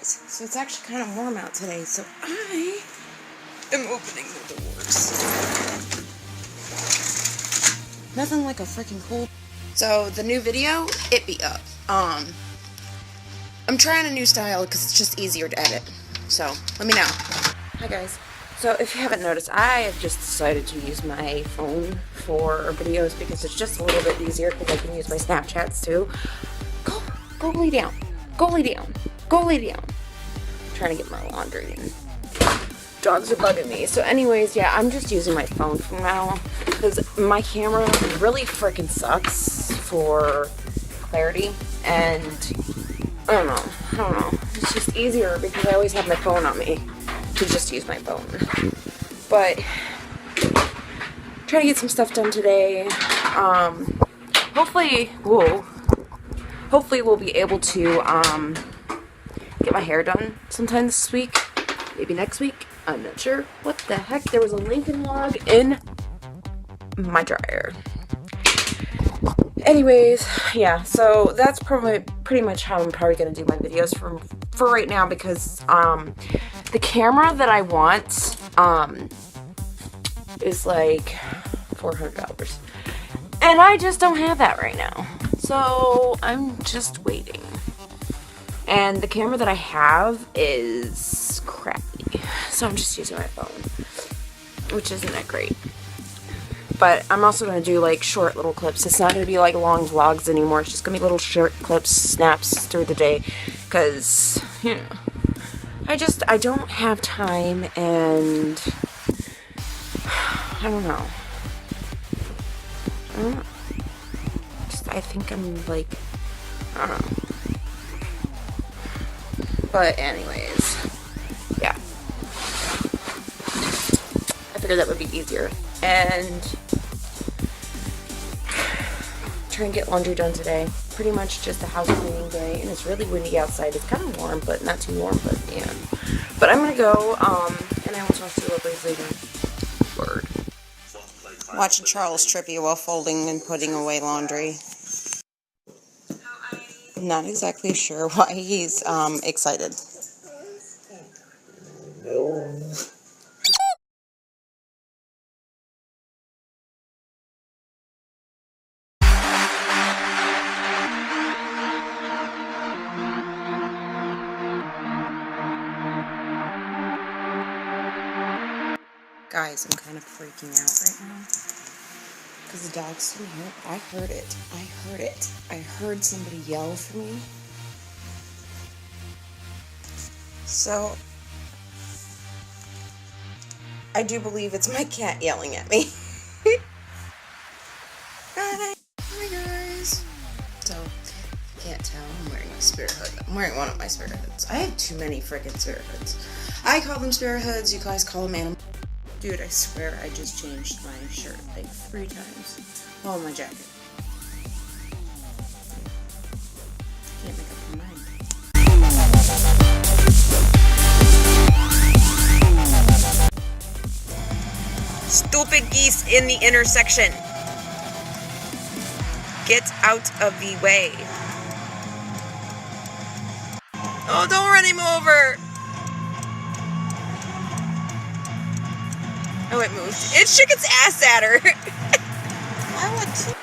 guys, so it's actually kind of warm out today, so I am opening the doors. Nothing like a freaking cold. So the new video, it be up. I'm trying a new style because it's just easier to edit. So let me know. Hi guys. So if you haven't noticed, I have just decided to use my phone for videos because it's just a little bit easier because I can use my Snapchats too. Go lay down. Go lay down. Go lay down. I'm trying to get my laundry in. Dogs are bugging me. So anyways, yeah, I'm just using my phone from now because my camera really freaking sucks for clarity, and I don't know. It's just easier because I always have my phone on me to just use my phone. But trying to get some stuff done today. Hopefully we'll be able to get my hair done sometime this week, maybe next week. I'm not sure. What the heck? There was a Lincoln log in my dryer. Anyways, yeah, so that's pretty much how I'm probably gonna do my videos for right now, because the camera that I want is like $400, and I just don't have that right now, so I'm just waiting. And the camera that I have is crappy, so I'm just using my phone, which isn't that great. But I'm also going to do like short little clips. It's not going to be like long vlogs anymore. It's just going to be little short clips, snaps through the day. Because, you know, I don't have time, and I don't know. I think I'm like, I don't know. But anyways, yeah. I figured that would be easier. And try and get laundry done today. Pretty much just a house cleaning day, and it's really windy outside. It's kind of warm, but not too warm, but yeah. But I'm gonna go, and I will talk to you guys later. Word. Watching Charles Trippy while folding and putting away laundry. Not exactly sure why he's excited. Guys, I'm kind of freaking out right now because the dog's in here. I heard it. I heard somebody yell for me. So I do believe it's my cat yelling at me. Hi guys. So you can't tell, I'm wearing my spirit hood. I'm wearing one of my spirit hoods. I have too many freaking spirit hoods. I call them spirit hoods. You guys call them animal. Dude, I swear I just changed my shirt like 3 times. Oh, my jacket. Can't make up my mind. Stupid geese in the intersection. Get out of the way. Oh, don't run him over. Oh, it moved. It shook its ass at her. I would too.